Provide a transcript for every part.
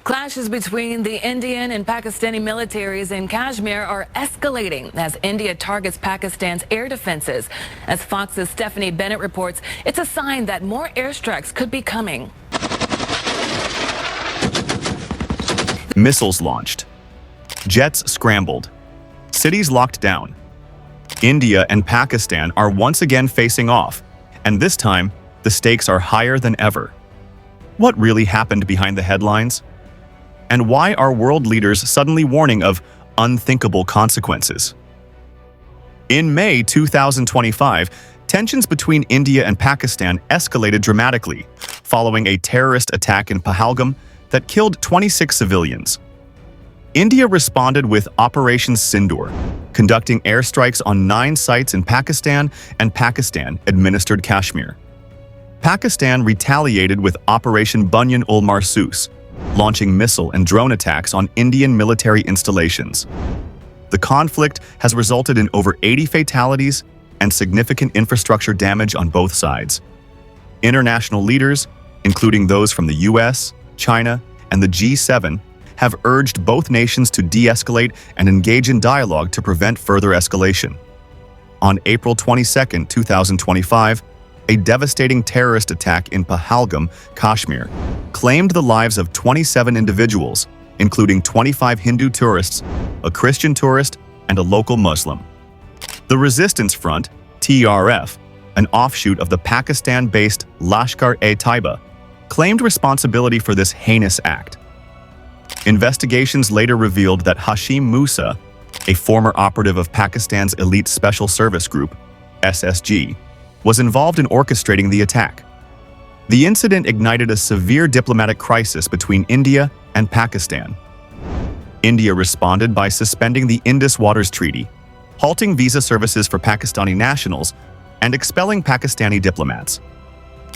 Clashes between the Indian and Pakistani militaries in Kashmir are escalating as India targets Pakistan's air defenses. As Fox's Stephanie Bennett reports, it's a sign that more airstrikes could be coming. Missiles launched. Jets scrambled. Cities locked down. India and Pakistan are once again facing off, and this time, the stakes are higher than ever. What really happened behind the headlines? And why are world leaders suddenly warning of unthinkable consequences? In May 2025, tensions between India and Pakistan escalated dramatically following a terrorist attack in Pahalgam that killed 26 civilians. India responded with Operation Sindoor, conducting airstrikes on 9 sites in Pakistan and Pakistan-administered Kashmir. Pakistan retaliated with Operation Bunyan-ul-Marsus, launching missile and drone attacks on Indian military installations. The conflict has resulted in over 80 fatalities and significant infrastructure damage on both sides. International leaders, including those from the US, China, and the G7, have urged both nations to de-escalate and engage in dialogue to prevent further escalation. On April 22, 2025, a devastating terrorist attack in Pahalgam, Kashmir, claimed the lives of 27 individuals, including 25 Hindu tourists, a Christian tourist, and a local Muslim. The Resistance Front, TRF, an offshoot of the Pakistan-based Lashkar-e-Taiba, claimed responsibility for this heinous act. Investigations later revealed that Hashim Musa, a former operative of Pakistan's Elite Special Service Group, SSG, was involved in orchestrating the attack. The incident ignited a severe diplomatic crisis between India and Pakistan. India responded by suspending the Indus Waters Treaty, halting visa services for Pakistani nationals, and expelling Pakistani diplomats.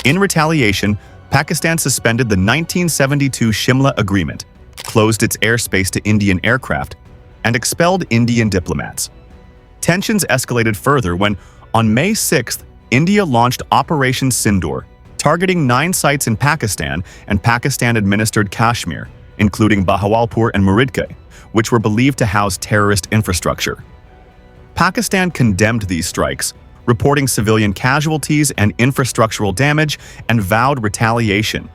In retaliation, Pakistan suspended the 1972 Shimla Agreement, closed its airspace to Indian aircraft, and expelled Indian diplomats. Tensions escalated further when, on May 6th, India launched Operation Sindoor, targeting 9 sites in Pakistan and Pakistan-administered Kashmir, including Bahawalpur and Muridke, which were believed to house terrorist infrastructure. Pakistan condemned these strikes, reporting civilian casualties and infrastructural damage, and vowed retaliation.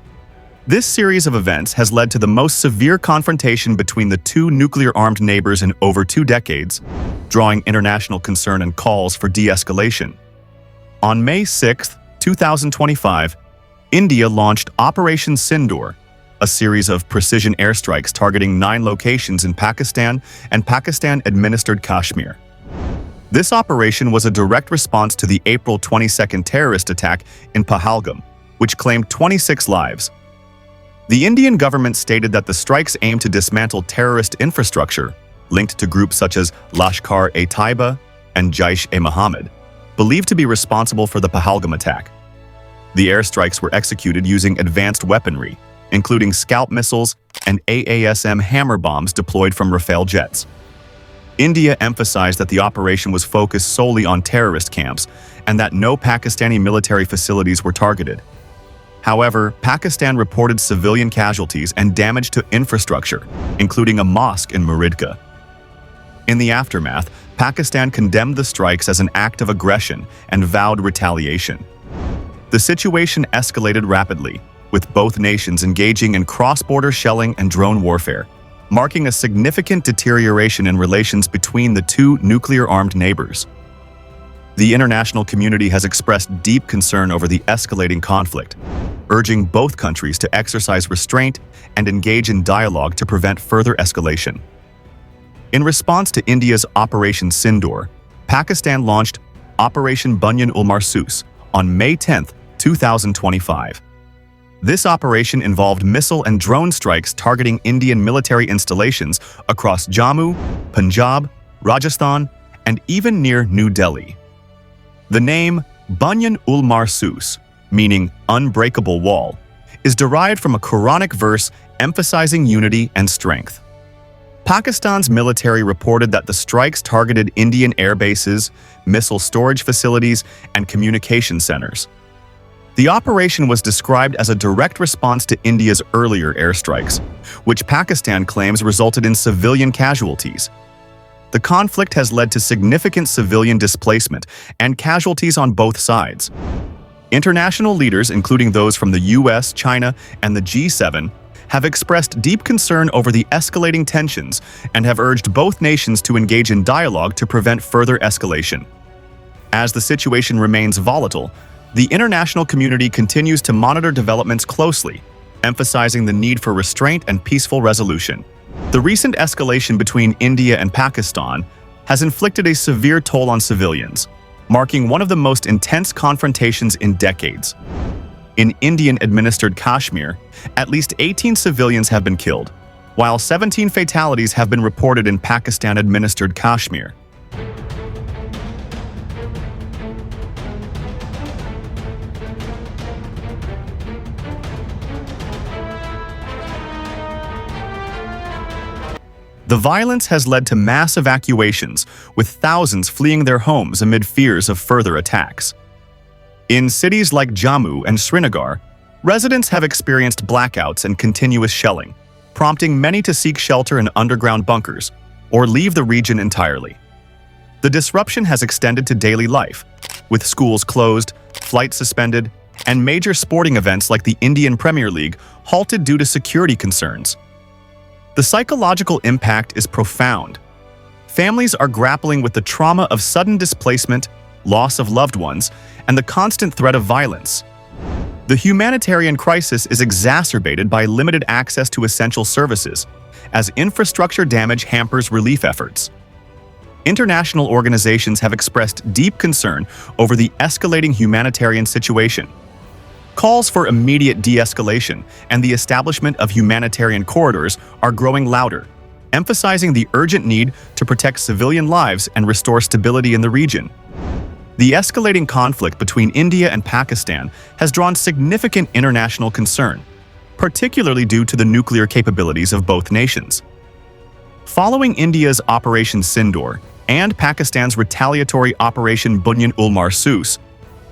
This series of events has led to the most severe confrontation between the two nuclear-armed neighbors in over 2 decades, drawing international concern and calls for de-escalation. On May 6, 2025, India launched Operation Sindoor, a series of precision airstrikes targeting 9 locations in Pakistan and Pakistan-administered Kashmir. This operation was a direct response to the April 22 terrorist attack in Pahalgam, which claimed 26 lives. The Indian government stated that the strikes aimed to dismantle terrorist infrastructure linked to groups such as Lashkar-e-Taiba and Jaish-e-Mohammed, believed to be responsible for the Pahalgam attack. The airstrikes were executed using advanced weaponry, including Scalp missiles and AASM hammer bombs deployed from Rafale jets. India emphasized that the operation was focused solely on terrorist camps and that no Pakistani military facilities were targeted. However, Pakistan reported civilian casualties and damage to infrastructure, including a mosque in Muridka. In the aftermath, Pakistan condemned the strikes as an act of aggression and vowed retaliation. The situation escalated rapidly, with both nations engaging in cross-border shelling and drone warfare, marking a significant deterioration in relations between the two nuclear-armed neighbors. The international community has expressed deep concern over the escalating conflict, urging both countries to exercise restraint and engage in dialogue to prevent further escalation. In response to India's Operation Sindoor, Pakistan launched Operation Bunyan-ul-Marsus on May 10, 2025. This operation involved missile and drone strikes targeting Indian military installations across Jammu, Punjab, Rajasthan, and even near New Delhi. The name Bunyan-ul-Marsus, meaning unbreakable wall, is derived from a Quranic verse emphasizing unity and strength. Pakistan's military reported that the strikes targeted Indian air bases, missile storage facilities, and communication centers. The operation was described as a direct response to India's earlier airstrikes, which Pakistan claims resulted in civilian casualties. The conflict has led to significant civilian displacement and casualties on both sides. International leaders, including those from the US, China, and the G7, have expressed deep concern over the escalating tensions and have urged both nations to engage in dialogue to prevent further escalation. As the situation remains volatile, the international community continues to monitor developments closely, emphasizing the need for restraint and peaceful resolution. The recent escalation between India and Pakistan has inflicted a severe toll on civilians, marking one of the most intense confrontations in decades. In Indian-administered Kashmir, at least 18 civilians have been killed, while 17 fatalities have been reported in Pakistan-administered Kashmir. The violence has led to mass evacuations, with thousands fleeing their homes amid fears of further attacks. In cities like Jammu and Srinagar, residents have experienced blackouts and continuous shelling, prompting many to seek shelter in underground bunkers or leave the region entirely. The disruption has extended to daily life, with schools closed, flights suspended, and major sporting events like the Indian Premier League halted due to security concerns. The psychological impact is profound. Families are grappling with the trauma of sudden displacement, loss of loved ones, and the constant threat of violence. The humanitarian crisis is exacerbated by limited access to essential services, as infrastructure damage hampers relief efforts. International organizations have expressed deep concern over the escalating humanitarian situation. Calls for immediate de-escalation and the establishment of humanitarian corridors are growing louder, emphasizing the urgent need to protect civilian lives and restore stability in the region. The escalating conflict between India and Pakistan has drawn significant international concern, particularly due to the nuclear capabilities of both nations. Following India's Operation Sindoor and Pakistan's retaliatory Operation Bunyan-ul-Marsus,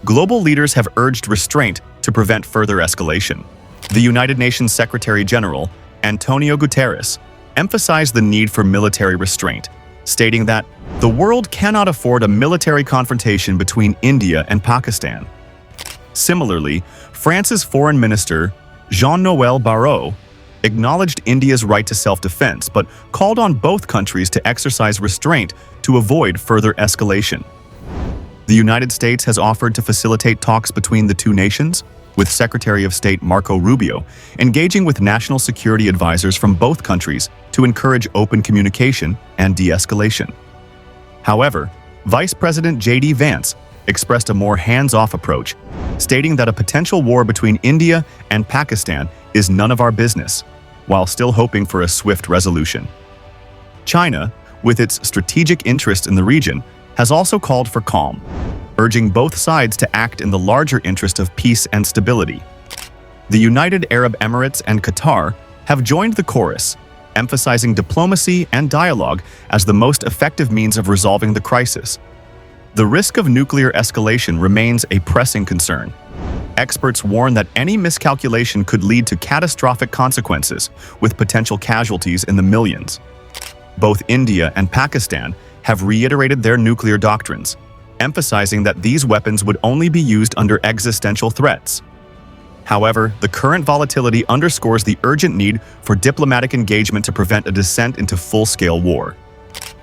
global leaders have urged restraint to prevent further escalation. The United Nations Secretary-General, Antonio Guterres, emphasized the need for military restraint, stating that the world cannot afford a military confrontation between India and Pakistan. Similarly, France's Foreign Minister, Jean-Noël Barrot, acknowledged India's right to self-defense but called on both countries to exercise restraint to avoid further escalation. The United States has offered to facilitate talks between the two nations, with Secretary of State Marco Rubio engaging with national security advisors from both countries to encourage open communication and de-escalation. However, Vice President J.D. Vance expressed a more hands-off approach, stating that a potential war between India and Pakistan is none of our business, while still hoping for a swift resolution. China, with its strategic interest in the region, has also called for calm, urging both sides to act in the larger interest of peace and stability. The United Arab Emirates and Qatar have joined the chorus, emphasizing diplomacy and dialogue as the most effective means of resolving the crisis. The risk of nuclear escalation remains a pressing concern. Experts warn that any miscalculation could lead to catastrophic consequences, with potential casualties in the millions. Both India and Pakistan have reiterated their nuclear doctrines, emphasizing that these weapons would only be used under existential threats. However, the current volatility underscores the urgent need for diplomatic engagement to prevent a descent into full-scale war.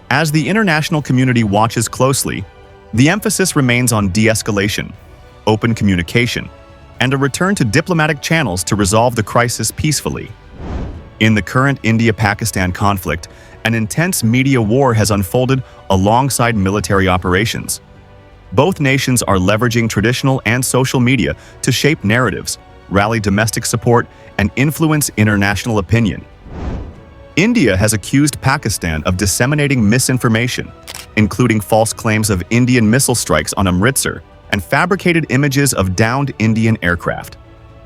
As the international community watches closely, the emphasis remains on de-escalation, open communication, and a return to diplomatic channels to resolve the crisis peacefully. In the current India-Pakistan conflict, an intense media war has unfolded alongside military operations. Both nations are leveraging traditional and social media to shape narratives, rally domestic support, and influence international opinion. India has accused Pakistan of disseminating misinformation, including false claims of Indian missile strikes on Amritsar and fabricated images of downed Indian aircraft.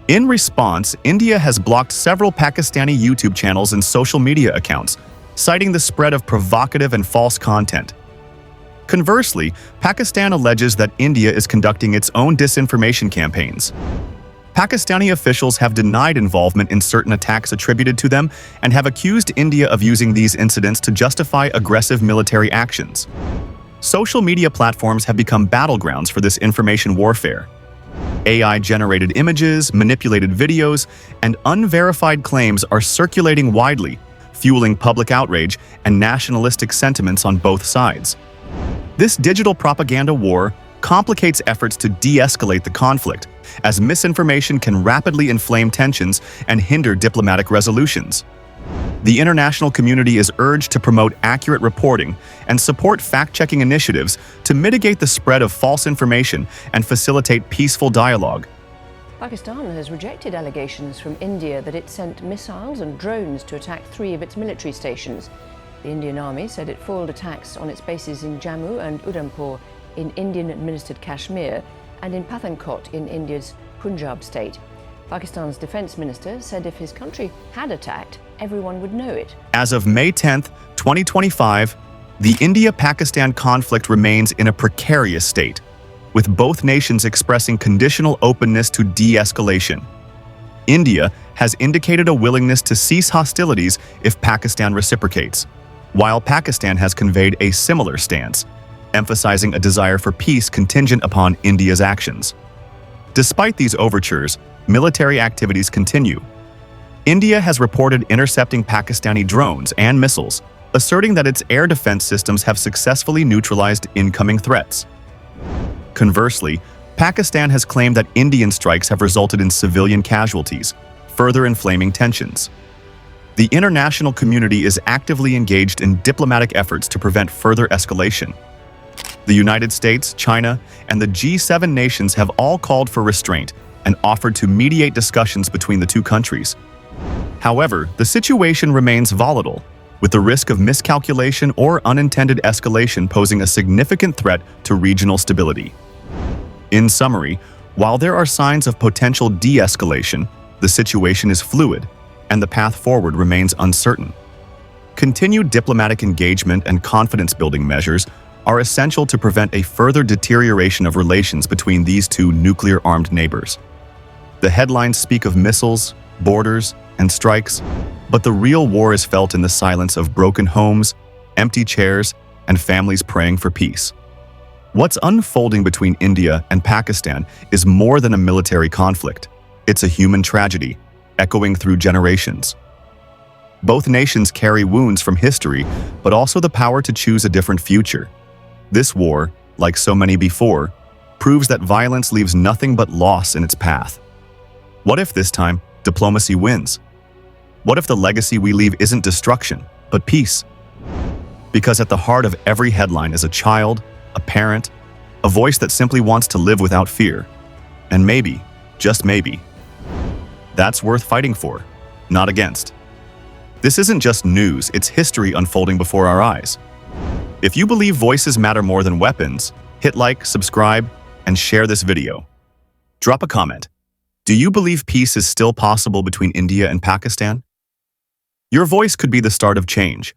In response, India has blocked several Pakistani YouTube channels and social media accounts, citing the spread of provocative and false content. Conversely, Pakistan alleges that India is conducting its own disinformation campaigns. Pakistani officials have denied involvement in certain attacks attributed to them and have accused India of using these incidents to justify aggressive military actions. Social media platforms have become battlegrounds for this information warfare. AI-generated images, manipulated videos, and unverified claims are circulating widely, fueling public outrage and nationalistic sentiments on both sides. This digital propaganda war complicates efforts to de-escalate the conflict, as misinformation can rapidly inflame tensions and hinder diplomatic resolutions. The international community is urged to promote accurate reporting and support fact-checking initiatives to mitigate the spread of false information and facilitate peaceful dialogue. Pakistan has rejected allegations from India that it sent missiles and drones to attack 3 of its military stations. The Indian Army said it foiled attacks on its bases in Jammu and Udhampur in Indian-administered Kashmir and in Pathankot in India's Punjab state. Pakistan's defense minister said if his country had attacked, everyone would know it. As of May 10, 2025, the India-Pakistan conflict remains in a precarious state, with both nations expressing conditional openness to de-escalation. India has indicated a willingness to cease hostilities if Pakistan reciprocates, while Pakistan has conveyed a similar stance, emphasizing a desire for peace contingent upon India's actions. Despite these overtures, military activities continue. India has reported intercepting Pakistani drones and missiles, asserting that its air defense systems have successfully neutralized incoming threats. Conversely, Pakistan has claimed that Indian strikes have resulted in civilian casualties, further inflaming tensions. The international community is actively engaged in diplomatic efforts to prevent further escalation. The United States, China, and the G7 nations have all called for restraint and offered to mediate discussions between the two countries. However, the situation remains volatile, with the risk of miscalculation or unintended escalation posing a significant threat to regional stability. In summary, while there are signs of potential de-escalation, the situation is fluid, and the path forward remains uncertain. Continued diplomatic engagement and confidence-building measures are essential to prevent a further deterioration of relations between these two nuclear-armed neighbors. The headlines speak of missiles, borders, and strikes, but the real war is felt in the silence of broken homes, empty chairs, and families praying for peace. What's unfolding between India and Pakistan is more than a military conflict. It's a human tragedy, echoing through generations. Both nations carry wounds from history, but also the power to choose a different future. This war, like so many before, proves that violence leaves nothing but loss in its path. What if this time, diplomacy wins? What if the legacy we leave isn't destruction, but peace? Because at the heart of every headline is a child, a parent, a voice that simply wants to live without fear. And maybe, just maybe, that's worth fighting for, not against. This isn't just news, it's history unfolding before our eyes. If you believe voices matter more than weapons, hit like, subscribe, and share this video. Drop a comment. Do you believe peace is still possible between India and Pakistan? Your voice could be the start of change.